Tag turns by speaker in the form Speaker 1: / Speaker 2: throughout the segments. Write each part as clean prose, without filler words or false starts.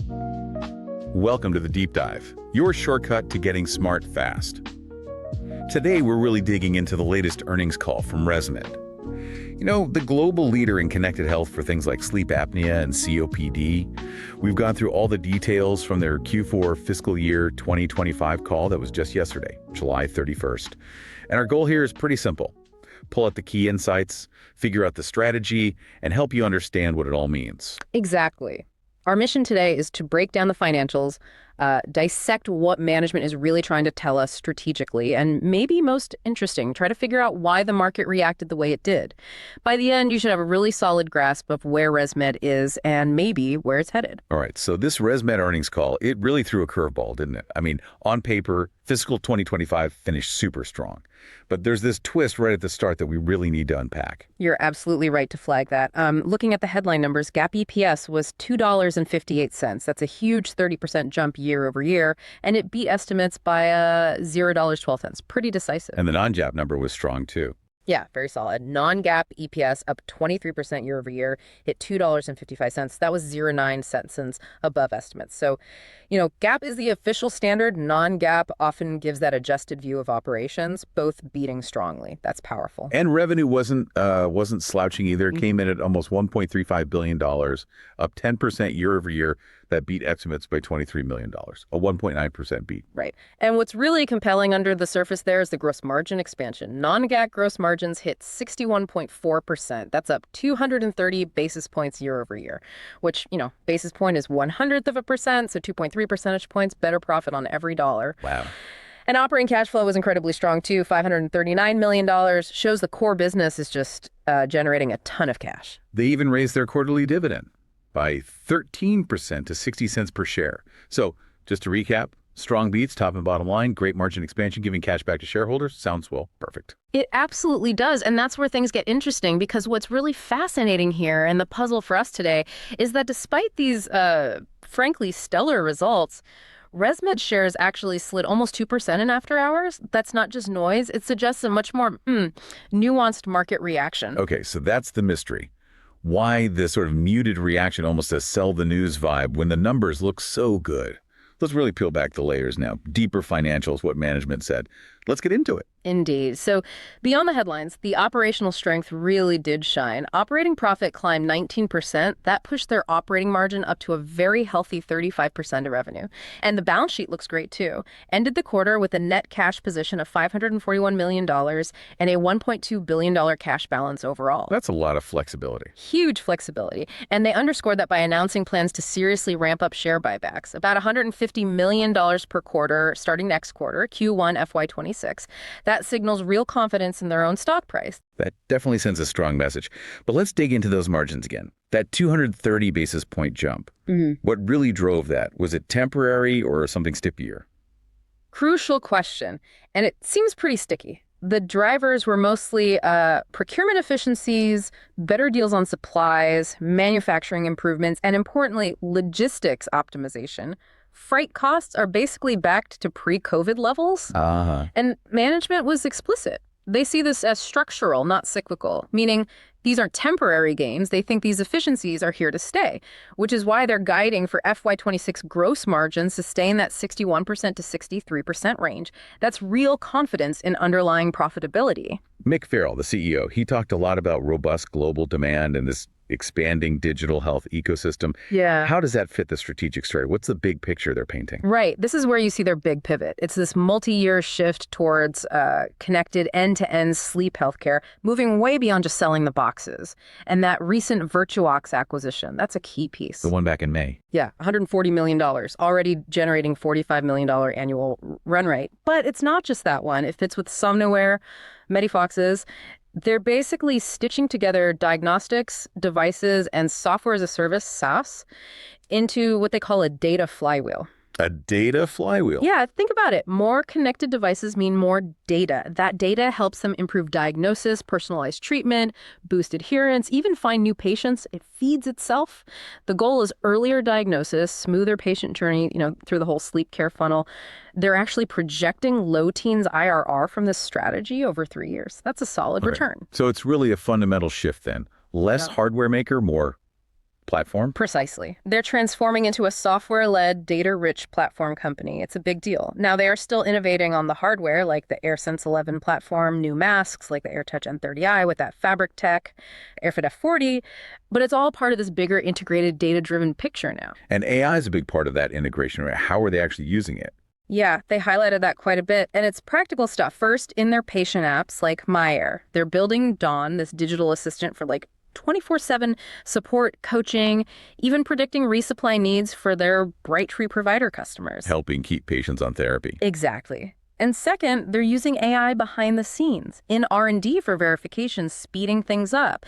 Speaker 1: Welcome to the Deep Dive, your shortcut to getting smart fast. Today, we're really digging into the latest earnings call from ResMed. You know, the global leader in connected health for things like sleep apnea and COPD. We've gone through all the details from their Q4 Fiscal Year 2025 call that was just yesterday, July 31st. And our goal here is pretty simple. Pull out the key insights, figure out the strategy, and help you understand what it all means.
Speaker 2: Exactly. Our mission today is to break down the financials, dissect what management is really trying to tell us strategically, and maybe most interesting, try to figure out why the market reacted the way it did. By the end, you should have a really solid grasp of where ResMed is and maybe where it's headed.
Speaker 1: All right, so this ResMed earnings call, it really threw a curveball, didn't it? I mean, on paper, fiscal 2025 finished super strong. But there's this twist right at the start that we really need to unpack.
Speaker 2: You're absolutely right to flag that. Looking at the headline numbers, GAAP EPS was $2.58. That's a huge 30% jump year over year, and it beat estimates by $0.12. Pretty decisive.
Speaker 1: And the non-GAAP number was strong too.
Speaker 2: Yeah, very solid. Non-GAAP EPS up 23% year over year, hit $2.55. That was 0.9 cents above estimates. So, you know, GAAP is the official standard. Non-GAAP often gives that adjusted view of operations, both beating strongly. That's powerful.
Speaker 1: And revenue wasn't slouching either. It came in at almost $1.35 billion, up 10% year over year. That beat estimates by $23 million, a 1.9% beat.
Speaker 2: Right. And what's really compelling under the surface there is the gross margin expansion. Non-GAAP gross margins hit 61.4%. That's up 230 basis points year over year, which, you know, basis point is 1/100%, so 2.3 percentage points, better profit on every dollar.
Speaker 1: Wow.
Speaker 2: And operating cash flow was incredibly strong, too. $539 million shows the core business is just generating a ton of cash.
Speaker 1: They even raised their quarterly dividend by 13% to 60 cents per share. So just to recap, strong beats, top and bottom line, great margin expansion, giving cash back to shareholders. Sounds, well, perfect.
Speaker 2: It absolutely does. And that's where things get interesting, because what's really fascinating here and the puzzle for us today is that despite these, frankly, stellar results, ResMed shares actually slid almost 2% in after hours. That's not just noise. It suggests a much more nuanced market reaction.
Speaker 1: Okay, so that's the mystery. Why this sort of muted reaction, almost a sell the news vibe, when the numbers look so good? Let's really peel back the layers now. Deeper financials, what management said. Let's get into it.
Speaker 2: Indeed. So beyond the headlines, the operational strength really did shine. Operating profit climbed 19%. That pushed their operating margin up to a very healthy 35% of revenue. And the balance sheet looks great, too. Ended the quarter with a net cash position of $541 million and a $1.2 billion cash balance overall.
Speaker 1: That's a lot of flexibility.
Speaker 2: Huge flexibility. And they underscored that by announcing plans to seriously ramp up share buybacks, about $150 million per quarter starting next quarter, Q1 FY26. That signals real confidence in their own stock price.
Speaker 1: That definitely sends a strong message. But let's dig into those margins again. That 230 basis point jump. What really drove that? Was it temporary or something stickier?
Speaker 2: Crucial question. And it seems pretty sticky. The drivers were mostly procurement efficiencies, better deals on supplies, manufacturing improvements, and importantly, logistics optimization. Freight costs are basically backed to pre-COVID levels. And management was explicit. They see this as structural, not cyclical, meaning these aren't temporary gains. They think these efficiencies are here to stay, which is why they're guiding for FY26 gross margins sustain that 61% to 63% range. That's real confidence in underlying profitability.
Speaker 1: Mick Farrell, the CEO, he talked a lot about robust global demand and this expanding digital health ecosystem.
Speaker 2: Yeah.
Speaker 1: How does that fit the strategic story? What's the big picture they're painting?
Speaker 2: Right. This is where you see their big pivot. It's this multi-year shift towards connected end-to-end sleep healthcare, moving way beyond just selling the boxes. And that recent Virtuox acquisition, that's a key piece.
Speaker 1: The one back in May.
Speaker 2: Yeah, $140 million, already generating $45 million annual run rate. But it's not just that one. It fits with Somnoware, Medifoxes. They're basically stitching together diagnostics, devices, and software as a service, SaaS, into what they call a data flywheel.
Speaker 1: A data flywheel?
Speaker 2: Yeah, think about it. More connected devices mean more data. That data helps them improve diagnosis, personalized treatment, boost adherence, even find new patients. It feeds itself. The goal is earlier diagnosis, smoother patient journey, through the whole sleep care funnel. They're actually projecting low teens IRR from this strategy over 3 years. That's a solid return.
Speaker 1: So it's really a fundamental shift then. Less hardware maker, more platform?
Speaker 2: Precisely. They're transforming into a software-led, data-rich platform company. It's a big deal. Now, they are still innovating on the hardware, like the AirSense 11 platform, new masks, like the AirTouch N30i with that fabric tech, AirFit F40, but it's all part of this bigger integrated data-driven picture now.
Speaker 1: And AI is a big part of that integration, right? How are they actually using it?
Speaker 2: Yeah, they highlighted that quite a bit, and it's practical stuff. First, in their patient apps like MyAir, they're building Dawn, this digital assistant for like 24/7 support, coaching, even predicting resupply needs for their Brightree provider customers.
Speaker 1: Helping keep patients on therapy.
Speaker 2: Exactly. And second, they're using AI behind the scenes in R&D for verification, speeding things up.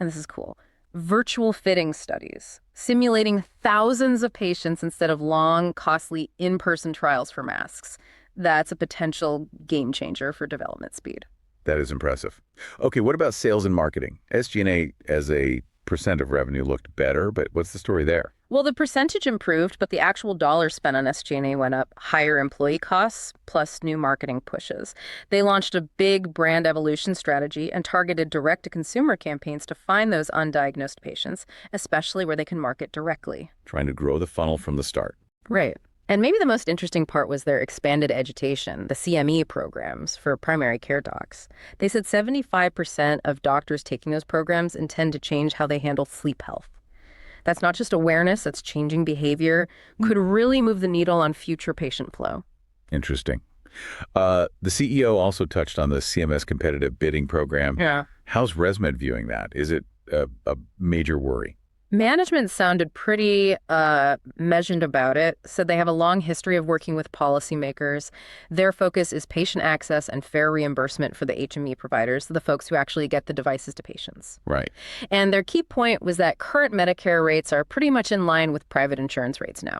Speaker 2: And this is cool. Virtual fitting studies, simulating thousands of patients instead of long, costly in-person trials for masks. That's a potential game changer for development speed.
Speaker 1: That is impressive. Okay, what about sales and marketing? SG&A as a percent of revenue looked better, but what's the story there?
Speaker 2: Well, the percentage improved, but the actual dollars spent on SG&A went up. Higher employee costs plus new marketing pushes. They launched a big brand evolution strategy and targeted direct-to-consumer campaigns to find those undiagnosed patients, especially where they can market directly.
Speaker 1: Trying to grow the funnel from the start.
Speaker 2: Right. And maybe the most interesting part was their expanded education, the CME programs for primary care docs. They said 75% of doctors taking those programs intend to change how they handle sleep health. That's not just awareness, that's changing behavior, could really move the needle on future patient flow.
Speaker 1: Interesting. The CEO also touched on the CMS competitive bidding program.
Speaker 2: Yeah.
Speaker 1: How's ResMed viewing that? Is it a major worry?
Speaker 2: Management sounded pretty measured about it, said they have a long history of working with policymakers. Their focus is patient access and fair reimbursement for the HME providers, the folks who actually get the devices to patients.
Speaker 1: Right.
Speaker 2: And their key point was that current Medicare rates are pretty much in line with private insurance rates now.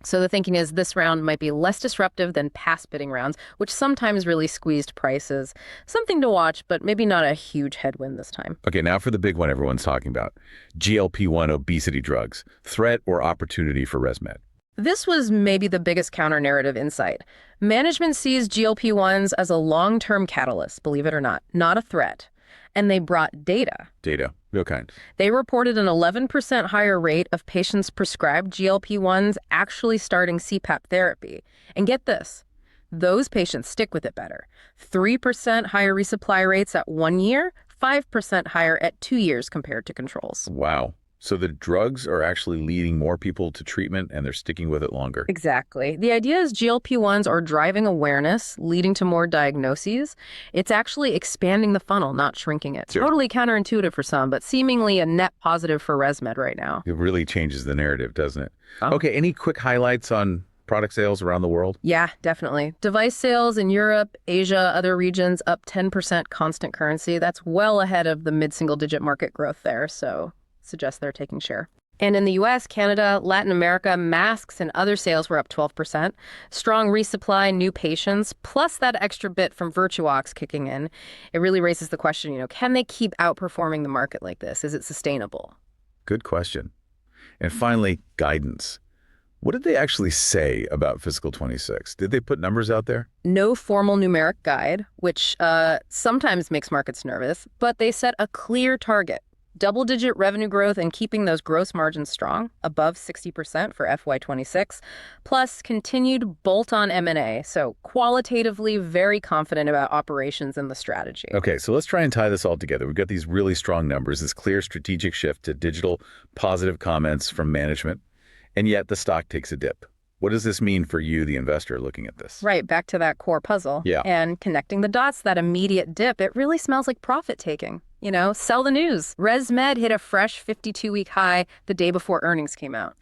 Speaker 2: So the thinking is this round might be less disruptive than past bidding rounds, which sometimes really squeezed prices. Something to watch, but maybe not a huge headwind this time.
Speaker 1: Okay, now for the big one everyone's talking about. GLP-1 obesity drugs. Threat or opportunity for ResMed?
Speaker 2: This was maybe the biggest counter-narrative insight. Management sees GLP-1s as a long-term catalyst, believe it or not a threat. And they brought data.
Speaker 1: Data. Real kind.
Speaker 2: They reported an 11% higher rate of patients prescribed GLP-1s actually starting CPAP therapy. And get this, those patients stick with it better. 3% higher resupply rates at 1 year, 5% higher at 2 years compared to controls.
Speaker 1: Wow. So the drugs are actually leading more people to treatment and they're sticking with it longer.
Speaker 2: Exactly. The idea is GLP-1s are driving awareness, leading to more diagnoses. It's actually expanding the funnel, not shrinking it.
Speaker 1: Sure.
Speaker 2: Totally counterintuitive for some, but seemingly a net positive for ResMed right now.
Speaker 1: It really changes the narrative, doesn't it?
Speaker 2: Oh.
Speaker 1: Okay, any quick highlights on product sales around the world?
Speaker 2: Yeah, definitely. Device sales in Europe, Asia, other regions up 10% constant currency. That's well ahead of the mid-single-digit market growth there, so suggests they're taking share. And in the US, Canada, Latin America, masks and other sales were up 12%. Strong resupply, new patients, plus that extra bit from Virtuox kicking in. It really raises the question, can they keep outperforming the market like this? Is it sustainable?
Speaker 1: Good question. And finally, guidance. What did they actually say about fiscal 26? Did they put numbers out there?
Speaker 2: No formal numeric guide, which sometimes makes markets nervous, but they set a clear target. Double-digit revenue growth and keeping those gross margins strong, above 60% for FY26, plus continued bolt-on M&A. So qualitatively very confident about operations and the strategy.
Speaker 1: Okay, so let's try and tie this all together. We've got these really strong numbers, this clear strategic shift to digital positive comments from management, and yet the stock takes a dip. What does this mean for you, the investor, looking at this?
Speaker 2: Right, back to that core puzzle.
Speaker 1: Yeah.
Speaker 2: And connecting the dots, that immediate dip, it really smells like profit taking. Sell the news. ResMed hit a fresh 52-week high the day before earnings came out.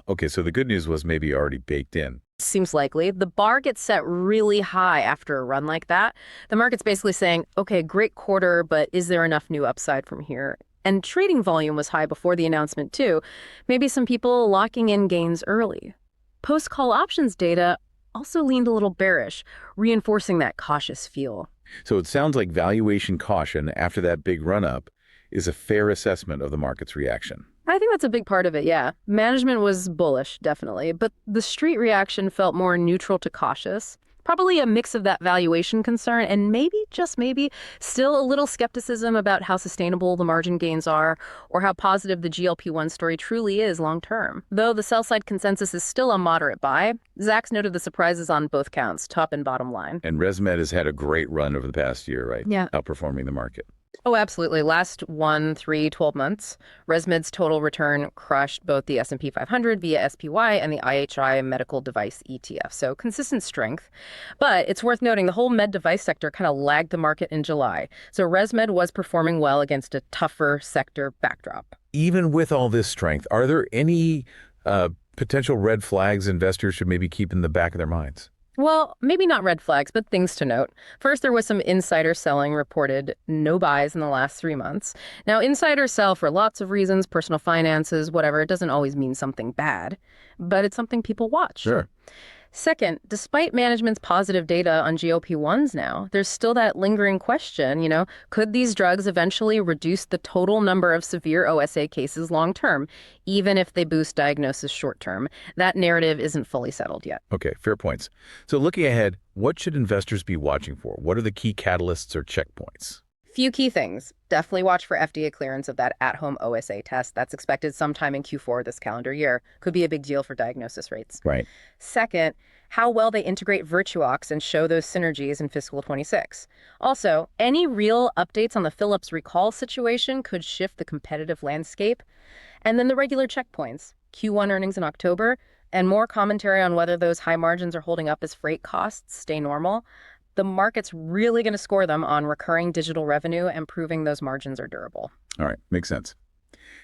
Speaker 1: Okay, so the good news was maybe already baked in.
Speaker 2: Seems likely. The bar gets set really high after a run like that. The market's basically saying, okay, great quarter, but is there enough new upside from here? And trading volume was high before the announcement, too. Maybe some people locking in gains early. Post-call options data also leaned a little bearish, reinforcing that cautious feel.
Speaker 1: So it sounds like valuation caution after that big run-up is a fair assessment of the market's reaction.
Speaker 2: I think that's a big part of it, yeah. Management was bullish, definitely, but the street reaction felt more neutral to cautious. Probably a mix of that valuation concern and maybe, just maybe, still a little skepticism about how sustainable the margin gains are or how positive the GLP-1 story truly is long term. Though the sell-side consensus is still a moderate buy, Zach's noted the surprises on both counts, top and bottom line.
Speaker 1: And ResMed has had a great run over the past year, right?
Speaker 2: Yeah.
Speaker 1: Outperforming the market.
Speaker 2: Oh, absolutely. Last 1, 3, 12 months, ResMed's total return crushed both the S&P 500 via SPY and the IHI medical device ETF. So consistent strength. But it's worth noting the whole med device sector kind of lagged the market in July. So ResMed was performing well against a tougher sector backdrop.
Speaker 1: Even with all this strength, are there any potential red flags investors should maybe keep in the back of their minds?
Speaker 2: Well, maybe not red flags, but things to note. First, there was some insider selling reported, no buys in the last 3 months. Now, insiders sell for lots of reasons, personal finances, whatever. It doesn't always mean something bad, but it's something people watch.
Speaker 1: Sure.
Speaker 2: Second, despite management's positive data on GLP-1s now, there's still that lingering question, could these drugs eventually reduce the total number of severe OSA cases long term, even if they boost diagnosis short term? That narrative isn't fully settled yet.
Speaker 1: Okay, fair points. So looking ahead, what should investors be watching for? What are the key catalysts or checkpoints?
Speaker 2: Few key things. Definitely watch for FDA clearance of that at-home OSA test. That's expected sometime in Q4 this calendar year. Could be a big deal for diagnosis rates.
Speaker 1: Right.
Speaker 2: Second, how well they integrate Virtuox and show those synergies in fiscal 26. Also, any real updates on the Philips recall situation could shift the competitive landscape. And then the regular checkpoints, Q1 earnings in October, and more commentary on whether those high margins are holding up as freight costs stay normal. The market's really going to score them on recurring digital revenue and proving those margins are durable.
Speaker 1: All right, makes sense.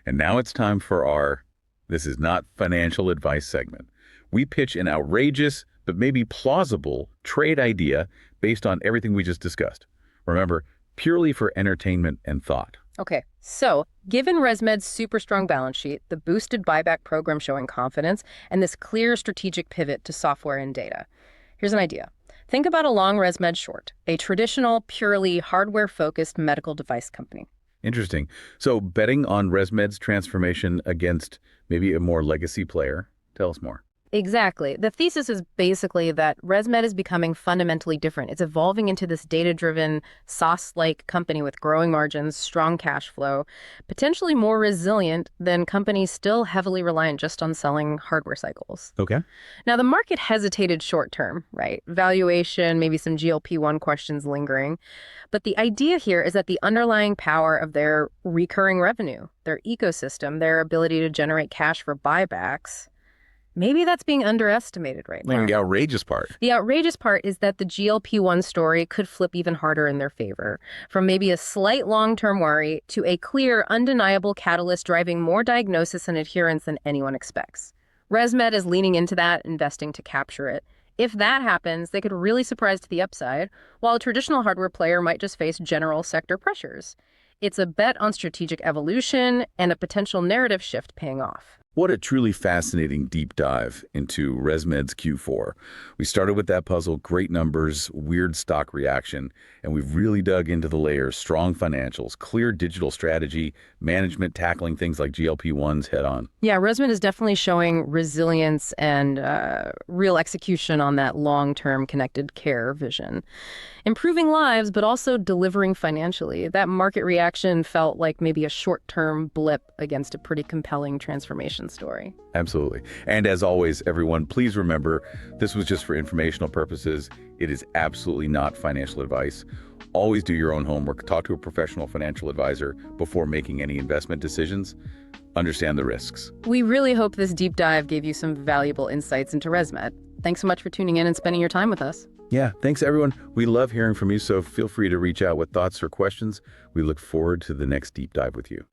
Speaker 1: And now it's time for our This Is Not Financial Advice segment. We pitch an outrageous, but maybe plausible trade idea based on everything we just discussed. Remember, purely for entertainment and thought.
Speaker 2: Okay, so given ResMed's super strong balance sheet, the boosted buyback program showing confidence, and this clear strategic pivot to software and data, here's an idea. Think about a long ResMed short, a traditional, purely hardware-focused medical device company.
Speaker 1: Interesting. So betting on ResMed's transformation against maybe a more legacy player. Tell us more.
Speaker 2: Exactly. The thesis is basically that ResMed is becoming fundamentally different. It's evolving into this data-driven, SaaS-like company with growing margins, strong cash flow, potentially more resilient than companies still heavily reliant just on selling hardware cycles.
Speaker 1: Okay.
Speaker 2: Now, the market hesitated short term, right? Valuation, maybe some GLP-1 questions lingering. But the idea here is that the underlying power of their recurring revenue, their ecosystem, their ability to generate cash for buybacks, maybe that's being underestimated right now.
Speaker 1: The outrageous part.
Speaker 2: The outrageous part is that the GLP-1 story could flip even harder in their favor, from maybe a slight long-term worry to a clear, undeniable catalyst driving more diagnosis and adherence than anyone expects. ResMed is leaning into that, investing to capture it. If that happens, they could really surprise to the upside, while a traditional hardware player might just face general sector pressures. It's a bet on strategic evolution and a potential narrative shift paying off.
Speaker 1: What a truly fascinating deep dive into ResMed's Q4. We started with that puzzle, great numbers, weird stock reaction, and we've really dug into the layers, strong financials, clear digital strategy, management tackling things like GLP-1s head on.
Speaker 2: Yeah, ResMed is definitely showing resilience and real execution on that long-term connected care vision. Improving lives, but also delivering financially. That market reaction felt like maybe a short-term blip against a pretty compelling transformation story.
Speaker 1: Absolutely. And as always, everyone, please remember, this was just for informational purposes. It is absolutely not financial advice. Always do your own homework. Talk to a professional financial advisor before making any investment decisions. Understand the risks.
Speaker 2: We really hope this deep dive gave you some valuable insights into ResMed. Thanks so much for tuning in and spending your time with us.
Speaker 1: Yeah, thanks everyone. We love hearing from you, so feel free to reach out with thoughts or questions. We look forward to the next deep dive with you.